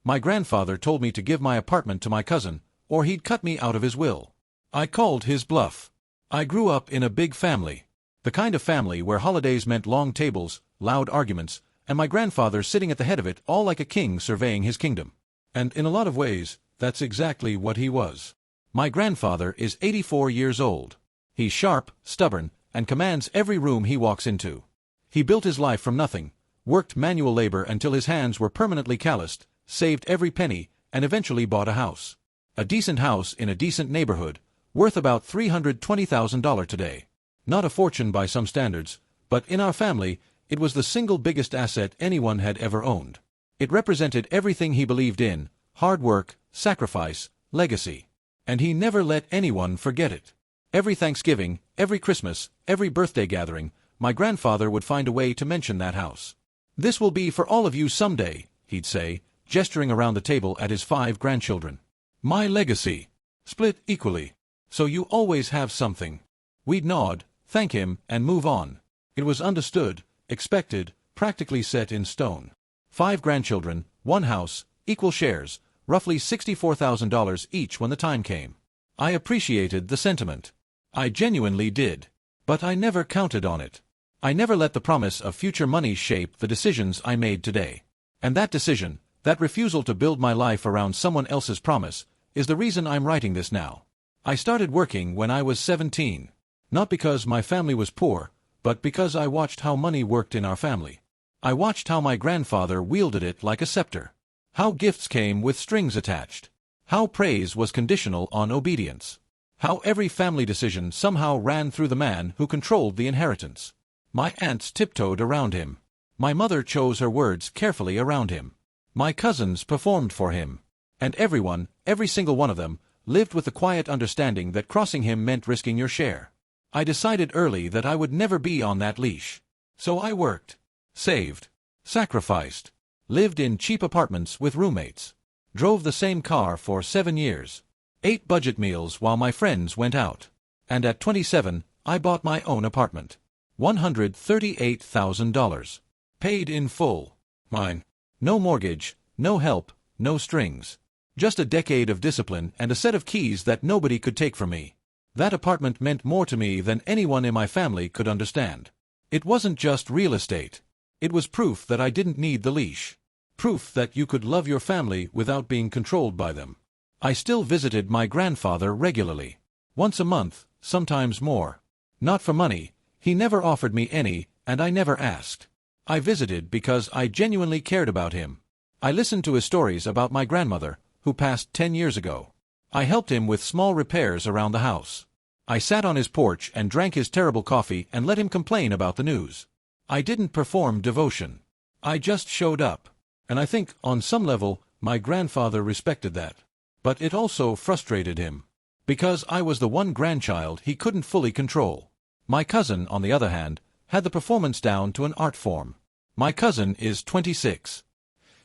My grandfather told me to give my apartment to my cousin, or he'd cut me out of his will. I called his bluff. I grew up in a big family. The kind of family where holidays meant long tables, loud arguments, and my grandfather sitting at the head of it all like a king surveying his kingdom. And in a lot of ways, that's exactly what he was. My grandfather is 84 years old. He's sharp, stubborn, and commands every room he walks into. He built his life from nothing, worked manual labor until his hands were permanently calloused, saved every penny, and eventually bought a house. A decent house in a decent neighborhood, worth about $320,000 today. Not a fortune by some standards, but in our family, it was the single biggest asset anyone had ever owned. It represented everything he believed in: hard work, sacrifice, legacy. And he never let anyone forget it. Every Thanksgiving, every Christmas, every birthday gathering, my grandfather would find a way to mention that house. "This will be for all of you someday," he'd say, gesturing around the table at his 5 grandchildren. "My legacy. Split equally. So you always have something." We'd nod, thank him, and move on. It was understood, expected, practically set in stone. 5 grandchildren, 1 house, equal shares, roughly $64,000 each when the time came. I appreciated the sentiment. I genuinely did. But I never counted on it. I never let the promise of future money shape the decisions I made today. And that decision, that refusal to build my life around someone else's promise, is the reason I'm writing this now. I started working when I was 17. Not because my family was poor, but because I watched how money worked in our family. I watched how my grandfather wielded it like a scepter. How gifts came with strings attached. How praise was conditional on obedience. How every family decision somehow ran through the man who controlled the inheritance. My aunts tiptoed around him. My mother chose her words carefully around him. My cousins performed for him. And everyone, every single one of them, lived with the quiet understanding that crossing him meant risking your share. I decided early that I would never be on that leash. So I worked, saved, sacrificed, lived in cheap apartments with roommates, drove the same car for 7 years, ate budget meals while my friends went out. And at 27, I bought my own apartment. $138,000. Paid in full. Mine. No mortgage, no help, no strings. Just a decade of discipline and a set of keys that nobody could take from me. That apartment meant more to me than anyone in my family could understand. It wasn't just real estate. It was proof that I didn't need the leash. Proof that you could love your family without being controlled by them. I still visited my grandfather regularly. Once a month, sometimes more. Not for money, he never offered me any, and I never asked. I visited because I genuinely cared about him. I listened to his stories about my grandmother, who passed 10 years ago. I helped him with small repairs around the house. I sat on his porch and drank his terrible coffee and let him complain about the news. I didn't perform devotion. I just showed up. And I think, on some level, my grandfather respected that. But it also frustrated him. Because I was the one grandchild he couldn't fully control. My cousin, on the other hand, had the performance down to an art form. My cousin is 26.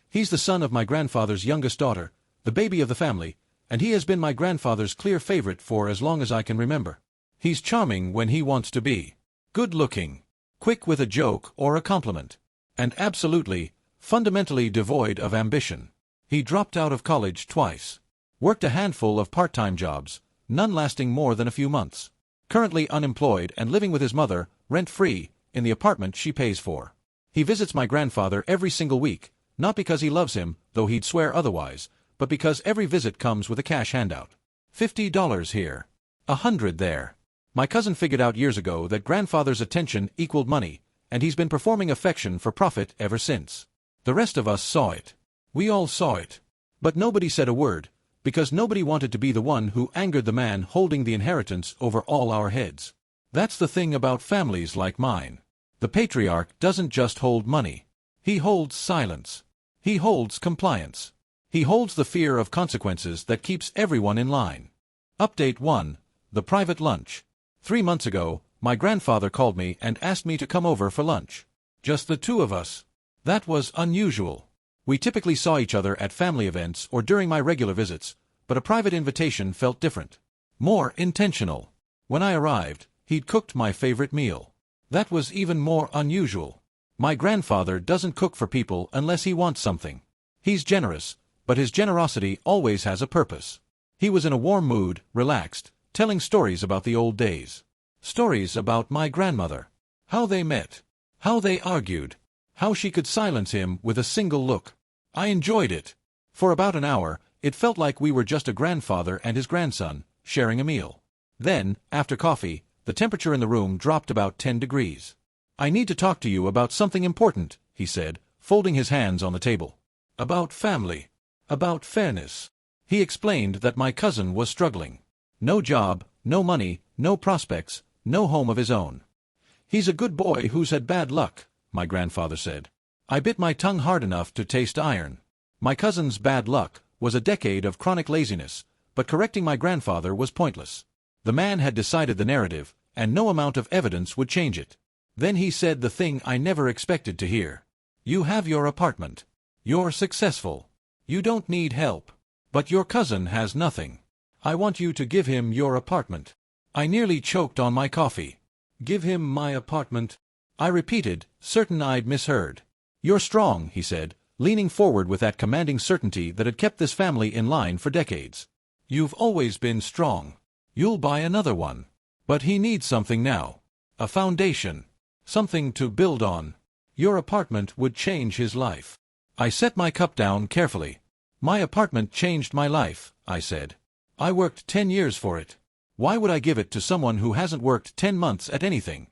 He's the son of my grandfather's youngest daughter, the baby of the family, and he has been my grandfather's clear favorite for as long as I can remember. He's charming when he wants to be. Good-looking. Quick with a joke or a compliment. And absolutely, fundamentally devoid of ambition. He dropped out of college twice. Worked a handful of part-time jobs, none lasting more than a few months. Currently unemployed and living with his mother, rent-free, in the apartment she pays for. He visits my grandfather every single week, not because he loves him, though he'd swear otherwise, but because every visit comes with a cash handout. $50 here. 100 there. My cousin figured out years ago that grandfather's attention equaled money, and he's been performing affection for profit ever since. The rest of us saw it. We all saw it. But nobody said a word, because nobody wanted to be the one who angered the man holding the inheritance over all our heads. That's the thing about families like mine. The patriarch doesn't just hold money. He holds silence. He holds compliance. He holds the fear of consequences that keeps everyone in line. Update 1. The private lunch. 3 months ago, my grandfather called me and asked me to come over for lunch. Just the two of us. That was unusual. We typically saw each other at family events or during my regular visits, but a private invitation felt different. More intentional. When I arrived, he'd cooked my favorite meal. That was even more unusual. My grandfather doesn't cook for people unless he wants something. He's generous, but his generosity always has a purpose. He was in a warm mood, relaxed, telling stories about the old days. Stories about my grandmother. How they met. How they argued. How she could silence him with a single look. I enjoyed it. For about an hour, it felt like we were just a grandfather and his grandson, sharing a meal. Then, after coffee, the temperature in the room dropped about 10 degrees. I need to talk to you about something important, he said, folding his hands on the table. About family. About fairness. He explained that my cousin was struggling. No job, no money, no prospects, no home of his own. He's a good boy who's had bad luck, my grandfather said. I bit my tongue hard enough to taste iron. My cousin's bad luck was a decade of chronic laziness, but correcting my grandfather was pointless. The man had decided the narrative, and no amount of evidence would change it. Then he said the thing I never expected to hear. You have your apartment. You're successful. You don't need help. But your cousin has nothing. I want you to give him your apartment. I nearly choked on my coffee. Give him my apartment. I repeated, certain I'd misheard. You're strong, he said, leaning forward with that commanding certainty that had kept this family in line for decades. You've always been strong. You'll buy another one. But he needs something now. A foundation. Something to build on. Your apartment would change his life. I set my cup down carefully. My apartment changed my life, I said. I worked 10 years for it. Why would I give it to someone who hasn't worked 10 months at anything?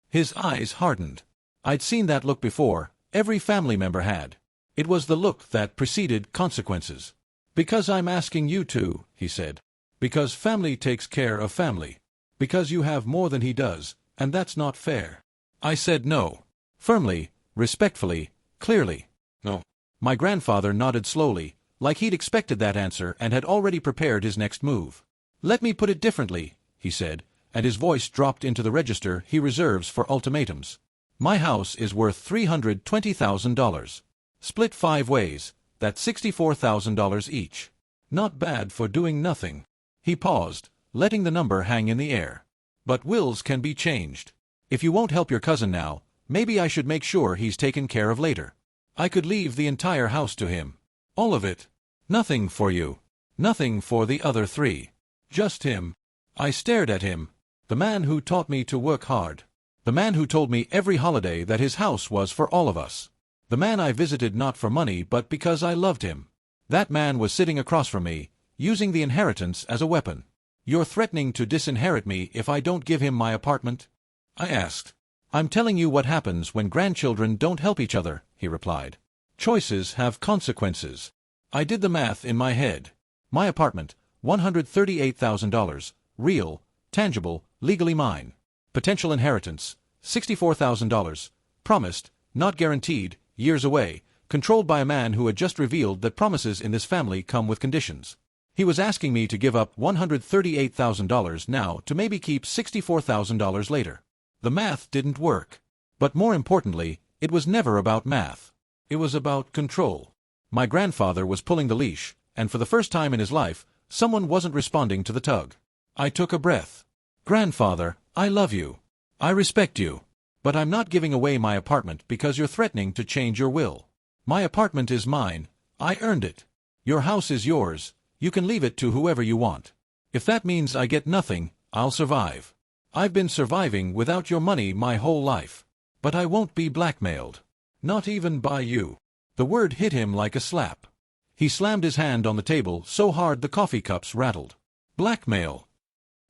His eyes hardened. I'd seen that look before, every family member had. It was the look that preceded consequences. Because I'm asking you to, he said. Because family takes care of family. Because you have more than he does, and that's not fair. I said no. Firmly, respectfully, clearly. No. My grandfather nodded slowly, like he'd expected that answer and had already prepared his next move. Let me put it differently, he said, and his voice dropped into the register he reserves for ultimatums. My house is worth $320,000. Split 5 ways, that's $64,000 each. Not bad for doing nothing. He paused, letting the number hang in the air. But wills can be changed. If you won't help your cousin now, maybe I should make sure he's taken care of later. I could leave the entire house to him. All of it. Nothing for you. Nothing for the other 3. Just him. I stared at him. The man who taught me to work hard. The man who told me every holiday that his house was for all of us. The man I visited not for money but because I loved him. That man was sitting across from me, using the inheritance as a weapon. You're threatening to disinherit me if I don't give him my apartment? I asked. I'm telling you what happens when grandchildren don't help each other, he replied. Choices have consequences. I did the math in my head. My apartment, $138,000, real, tangible, legally mine. Potential inheritance, $64,000. Promised, not guaranteed, years away, controlled by a man who had just revealed that promises in this family come with conditions. He was asking me to give up $138,000 now to maybe keep $64,000 later. The math didn't work. But more importantly, it was never about math. It was about control. My grandfather was pulling the leash, and for the first time in his life, someone wasn't responding to the tug. I took a breath. Grandfather, I love you. I respect you. But I'm not giving away my apartment because you're threatening to change your will. My apartment is mine. I earned it. Your house is yours. You can leave it to whoever you want. If that means I get nothing, I'll survive. I've been surviving without your money my whole life. But I won't be blackmailed. Not even by you. The word hit him like a slap. He slammed his hand on the table so hard the coffee cups rattled. Blackmail.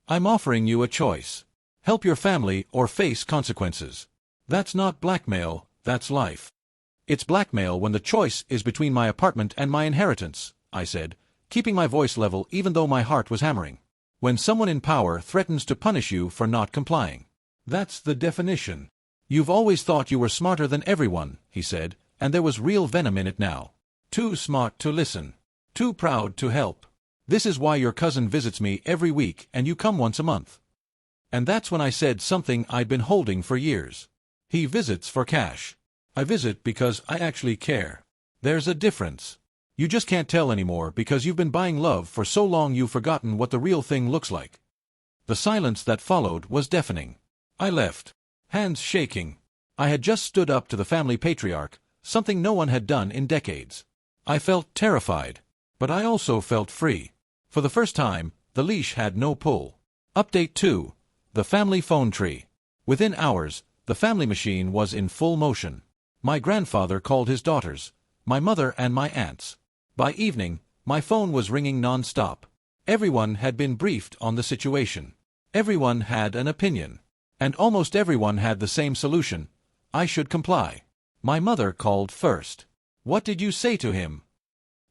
I'm offering you a choice. Help your family or face consequences. That's not blackmail, that's life. It's blackmail when the choice is between my apartment and my inheritance, I said, keeping my voice level even though my heart was hammering. When someone in power threatens to punish you for not complying. That's the definition. You've always thought you were smarter than everyone, he said, and there was real venom in it now. Too smart to listen. Too proud to help. This is why your cousin visits me every week and you come once a month. And that's when I said something I'd been holding for years. He visits for cash. I visit because I actually care. There's a difference. You just can't tell anymore because you've been buying love for so long you've forgotten what the real thing looks like. The silence that followed was deafening. I left. Hands shaking. I had just stood up to the family patriarch, something no one had done in decades. I felt terrified, but I also felt free. For the first time, the leash had no pull. Update 2. The family phone tree. Within hours, the family machine was in full motion. My grandfather called his daughters, my mother and my aunts. By evening, my phone was ringing non-stop. Everyone had been briefed on the situation. Everyone had an opinion. And almost everyone had the same solution. I should comply. My mother called first. What did you say to him?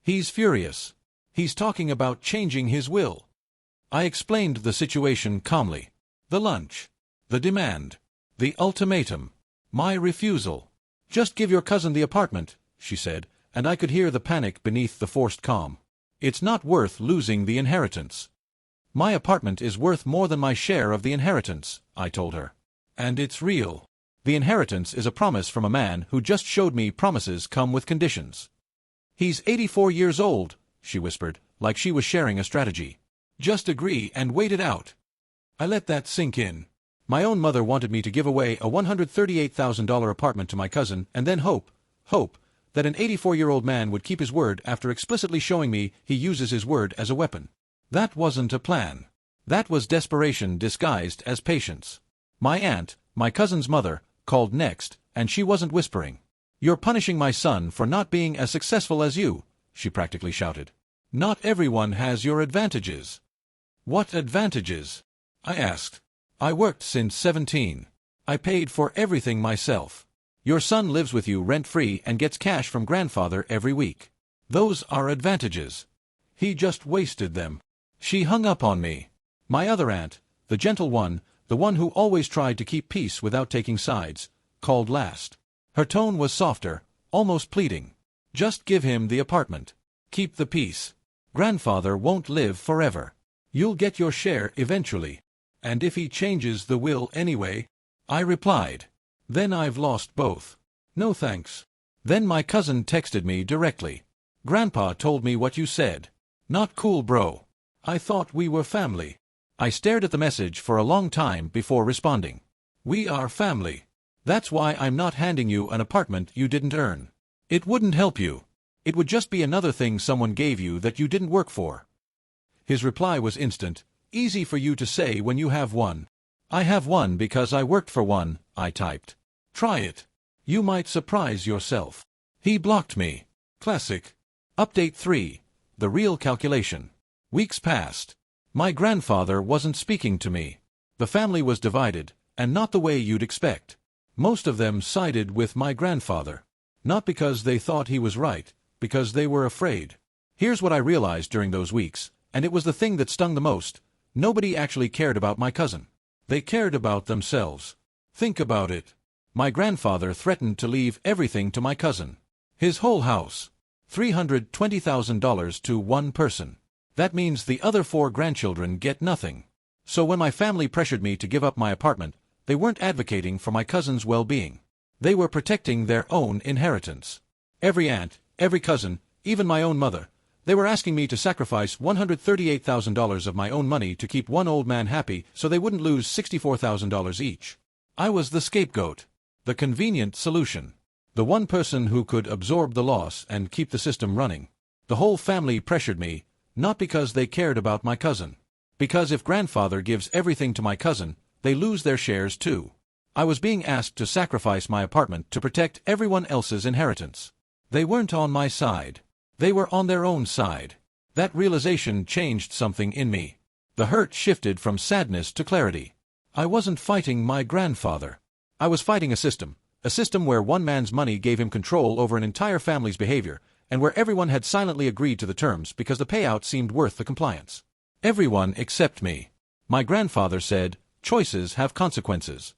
He's furious. He's talking about changing his will. I explained the situation calmly. The lunch. The demand. The ultimatum. My refusal. Just give your cousin the apartment, she said, and I could hear the panic beneath the forced calm. It's not worth losing the inheritance. My apartment is worth more than my share of the inheritance, I told her. And it's real. The inheritance is a promise from a man who just showed me promises come with conditions. He's 84 years old, she whispered, like she was sharing a strategy. Just agree and wait it out. I let that sink in. My own mother wanted me to give away a $138,000 apartment to my cousin and then hope that an 84-year-old man would keep his word after explicitly showing me he uses his word as a weapon. That wasn't a plan. That was desperation disguised as patience. My aunt, my cousin's mother, called next, and she wasn't whispering. You're punishing my son for not being as successful as you, she practically shouted. Not everyone has your advantages. What advantages? I asked. I worked since 17. I paid for everything myself. Your son lives with you rent-free and gets cash from grandfather every week. Those are advantages. He just wasted them. She hung up on me. My other aunt, the gentle one, the one who always tried to keep peace without taking sides, called last. Her tone was softer, almost pleading. Just give him the apartment. Keep the peace. Grandfather won't live forever. You'll get your share eventually. And if he changes the will anyway? I replied. Then I've lost both. No thanks. Then my cousin texted me directly. Grandpa told me what you said. Not cool, bro. I thought we were family. I stared at the message for a long time before responding. We are family. That's why I'm not handing you an apartment you didn't earn. It wouldn't help you. It would just be another thing someone gave you that you didn't work for. His reply was instant. Easy for you to say when you have one. I have one because I worked for one, I typed. Try it. You might surprise yourself. He blocked me. Classic. Update 3. The real calculation. Weeks passed. My grandfather wasn't speaking to me. The family was divided, and not the way you'd expect. Most of them sided with my grandfather. Not because they thought he was right, because they were afraid. Here's what I realized during those weeks, and it was the thing that stung the most. Nobody actually cared about my cousin. They cared about themselves. Think about it. My grandfather threatened to leave everything to my cousin. His whole house. $320,000 to one person. That means the other 4 grandchildren get nothing. So when my family pressured me to give up my apartment, they weren't advocating for my cousin's well-being. They were protecting their own inheritance. Every aunt, every cousin, even my own mother, they were asking me to sacrifice $138,000 of my own money to keep one old man happy so they wouldn't lose $64,000 each. I was the scapegoat. The convenient solution. The one person who could absorb the loss and keep the system running. The whole family pressured me, not because they cared about my cousin. Because if grandfather gives everything to my cousin, they lose their shares too. I was being asked to sacrifice my apartment to protect everyone else's inheritance. They weren't on my side. They were on their own side. That realization changed something in me. The hurt shifted from sadness to clarity. I wasn't fighting my grandfather. I was fighting a system where one man's money gave him control over an entire family's behavior, and where everyone had silently agreed to the terms because the payout seemed worth the compliance. Everyone except me. My grandfather said, choices have consequences.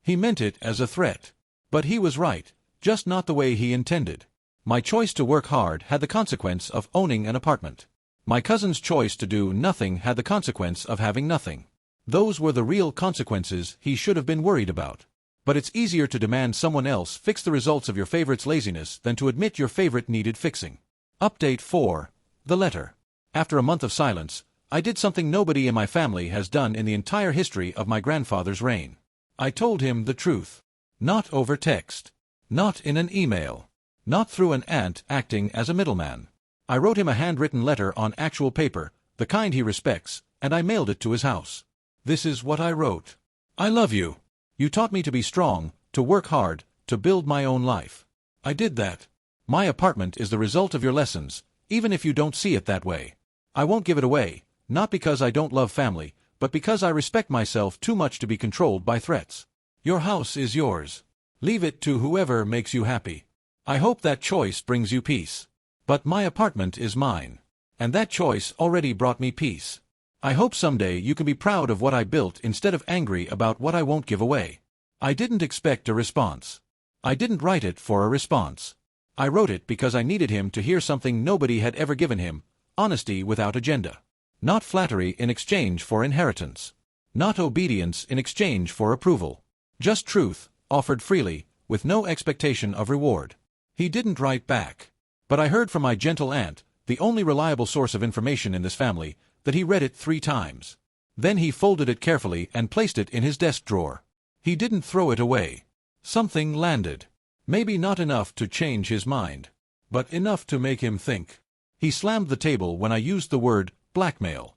He meant it as a threat. But he was right, just not the way he intended. My choice to work hard had the consequence of owning an apartment. My cousin's choice to do nothing had the consequence of having nothing. Those were the real consequences he should have been worried about. But it's easier to demand someone else fix the results of your favorite's laziness than to admit your favorite needed fixing. Update 4. The letter. After a month of silence, I did something nobody in my family has done in the entire history of my grandfather's reign. I told him the truth. Not over text. Not in an email. Not through an aunt acting as a middleman. I wrote him a handwritten letter on actual paper, the kind he respects, and I mailed it to his house. This is what I wrote. I love you. You taught me to be strong, to work hard, to build my own life. I did that. My apartment is the result of your lessons, even if you don't see it that way. I won't give it away, not because I don't love family, but because I respect myself too much to be controlled by threats. Your house is yours. Leave it to whoever makes you happy. I hope that choice brings you peace. But my apartment is mine. And that choice already brought me peace. I hope someday you can be proud of what I built instead of angry about what I won't give away. I didn't expect a response. I didn't write it for a response. I wrote it because I needed him to hear something nobody had ever given him, honesty without agenda. Not flattery in exchange for inheritance. Not obedience in exchange for approval. Just truth, offered freely, with no expectation of reward. He didn't write back. But I heard from my gentle aunt, the only reliable source of information in this family, that he read it 3 times. Then he folded it carefully and placed it in his desk drawer. He didn't throw it away. Something landed. Maybe not enough to change his mind, but enough to make him think. He slammed the table when I used the word blackmail.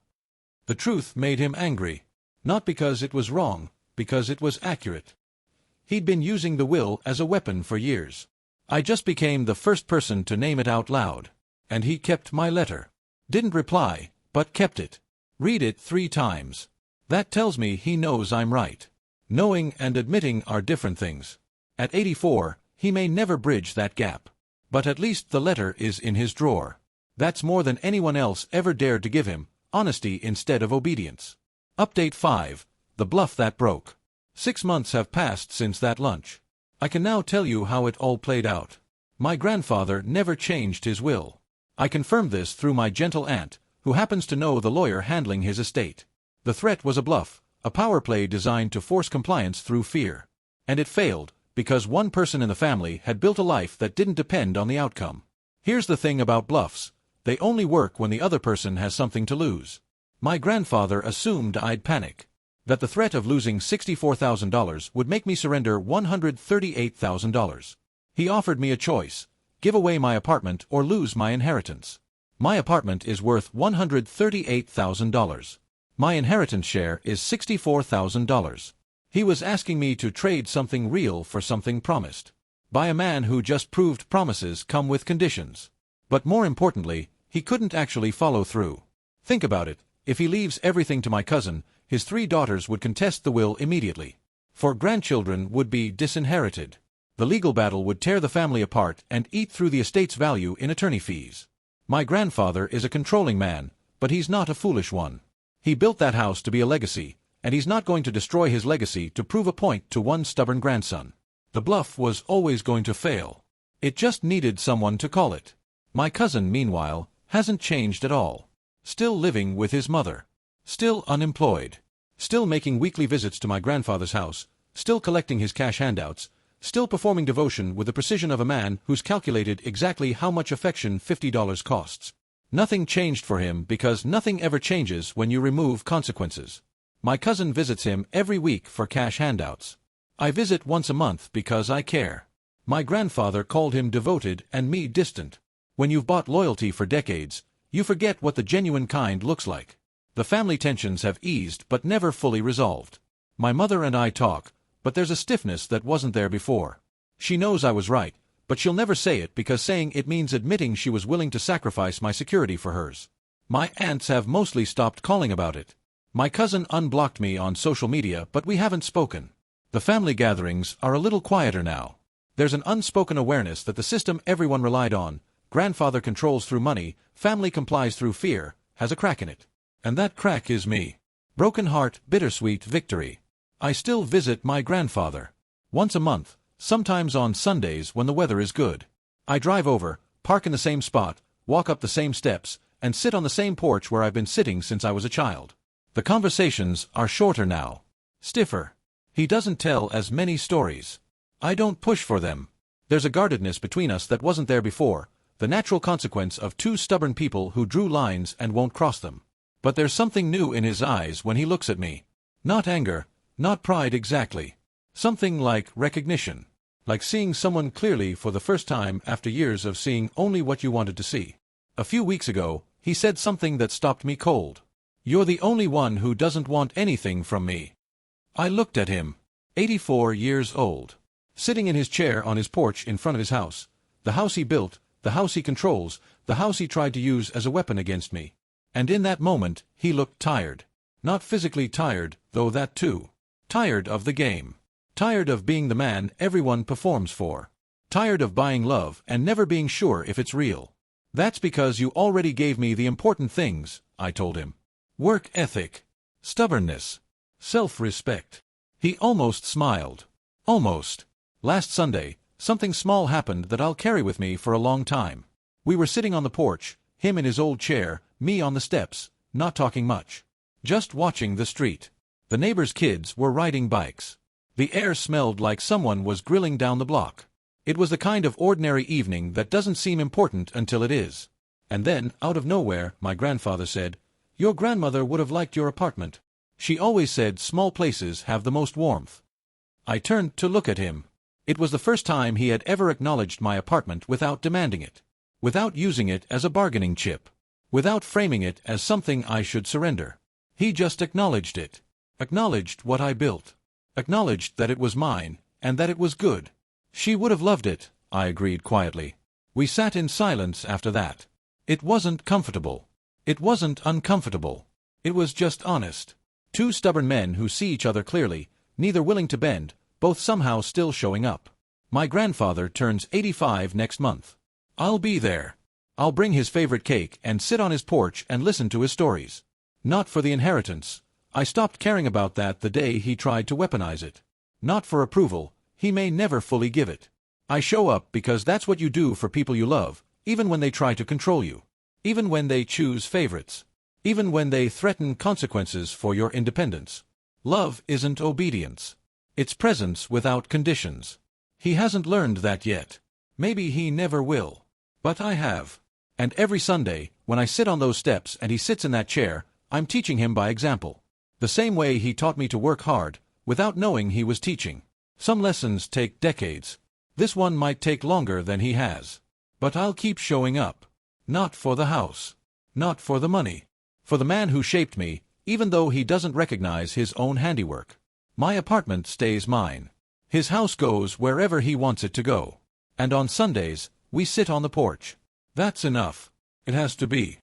The truth made him angry. Not because it was wrong, because it was accurate. He'd been using the will as a weapon for years. I just became the first person to name it out loud. And he kept my letter. Didn't reply, but kept it. Read it 3 times. That tells me he knows I'm right. Knowing and admitting are different things. At 84, he may never bridge that gap. But at least the letter is in his drawer. That's more than anyone else ever dared to give him, honesty instead of obedience. Update 5. The bluff that broke. 6 months have passed since that lunch. I can now tell you how it all played out. My grandfather never changed his will. I confirmed this through my gentle aunt, who happens to know the lawyer handling his estate. The threat was a bluff, a power play designed to force compliance through fear. And it failed, because one person in the family had built a life that didn't depend on the outcome. Here's the thing about bluffs. They only work when the other person has something to lose. My grandfather assumed I'd panic. That the threat of losing $64,000 would make me surrender $138,000. He offered me a choice: give away my apartment or lose my inheritance. My apartment is worth $138,000. My inheritance share is $64,000. He was asking me to trade something real for something promised. By a man who just proved promises come with conditions. But more importantly, he couldn't actually follow through. Think about it. If he leaves everything to my cousin, his 3 daughters would contest the will immediately. 4 grandchildren would be disinherited. The legal battle would tear the family apart and eat through the estate's value in attorney fees. My grandfather is a controlling man, but he's not a foolish one. He built that house to be a legacy, and he's not going to destroy his legacy to prove a point to one stubborn grandson. The bluff was always going to fail. It just needed someone to call it. My cousin, meanwhile, hasn't changed at all. Still living with his mother. Still unemployed. Still making weekly visits to my grandfather's house. Still collecting his cash handouts. Still performing devotion with the precision of a man who's calculated exactly how much affection $50 costs. Nothing changed for him because nothing ever changes when you remove consequences. My cousin visits him every week for cash handouts. I visit once a month because I care. My grandfather called him devoted and me distant. When you've bought loyalty for decades, you forget what the genuine kind looks like. The family tensions have eased but never fully resolved. My mother and I talk, but there's a stiffness that wasn't there before. She knows I was right, but she'll never say it because saying it means admitting she was willing to sacrifice my security for hers. My aunts have mostly stopped calling about it. My cousin unblocked me on social media, but we haven't spoken. The family gatherings are a little quieter now. There's an unspoken awareness that the system everyone relied on, grandfather controls through money, family complies through fear, has a crack in it. And that crack is me. Broken heart, bittersweet victory. I still visit my grandfather. Once a month, sometimes on Sundays when the weather is good. I drive over, park in the same spot, walk up the same steps, and sit on the same porch where I've been sitting since I was a child. The conversations are shorter now. Stiffer. He doesn't tell as many stories. I don't push for them. There's a guardedness between us that wasn't there before, the natural consequence of 2 stubborn people who drew lines and won't cross them. But there's something new in his eyes when he looks at me. Not anger, not pride exactly. Something like recognition. Like seeing someone clearly for the first time after years of seeing only what you wanted to see. A few weeks ago, he said something that stopped me cold. "You're the only one who doesn't want anything from me." I looked at him. 84 years old. Sitting in his chair on his porch in front of his house. The house he built, the house he controls, the house he tried to use as a weapon against me. And in that moment, he looked tired. Not physically tired, though that too. Tired of the game. Tired of being the man everyone performs for. Tired of buying love and never being sure if it's real. "That's because you already gave me the important things," I told him. Work ethic. Stubbornness. Self-respect. He almost smiled. Almost. Last Sunday, something small happened that I'll carry with me for a long time. We were sitting on the porch, him in his old chair, me on the steps, not talking much. Just watching the street. The neighbors' kids were riding bikes. The air smelled like someone was grilling down the block. It was the kind of ordinary evening that doesn't seem important until it is. And then, out of nowhere, my grandfather said, "Your grandmother would have liked your apartment. She always said small places have the most warmth." I turned to look at him. It was the first time he had ever acknowledged my apartment without demanding it. Without using it as a bargaining chip. Without framing it as something I should surrender. He just acknowledged it. Acknowledged what I built. Acknowledged that it was mine, and that it was good. "She would have loved it," I agreed quietly. We sat in silence after that. It wasn't comfortable. It wasn't uncomfortable. It was just honest. Two stubborn men who see each other clearly, neither willing to bend, both somehow still showing up. My grandfather turns 85 next month. I'll be there. I'll bring his favorite cake and sit on his porch and listen to his stories. Not for the inheritance. I stopped caring about that the day he tried to weaponize it. Not for approval. He may never fully give it. I show up because that's what you do for people you love, even when they try to control you. Even when they choose favorites. Even when they threaten consequences for your independence. Love isn't obedience. It's presence without conditions. He hasn't learned that yet. Maybe he never will. But I have. And every Sunday, when I sit on those steps and he sits in that chair, I'm teaching him by example. The same way he taught me to work hard, without knowing he was teaching. Some lessons take decades. This one might take longer than he has. But I'll keep showing up. Not for the house. Not for the money. For the man who shaped me, even though he doesn't recognize his own handiwork. My apartment stays mine. His house goes wherever he wants it to go. And on Sundays, we sit on the porch. That's enough. It has to be.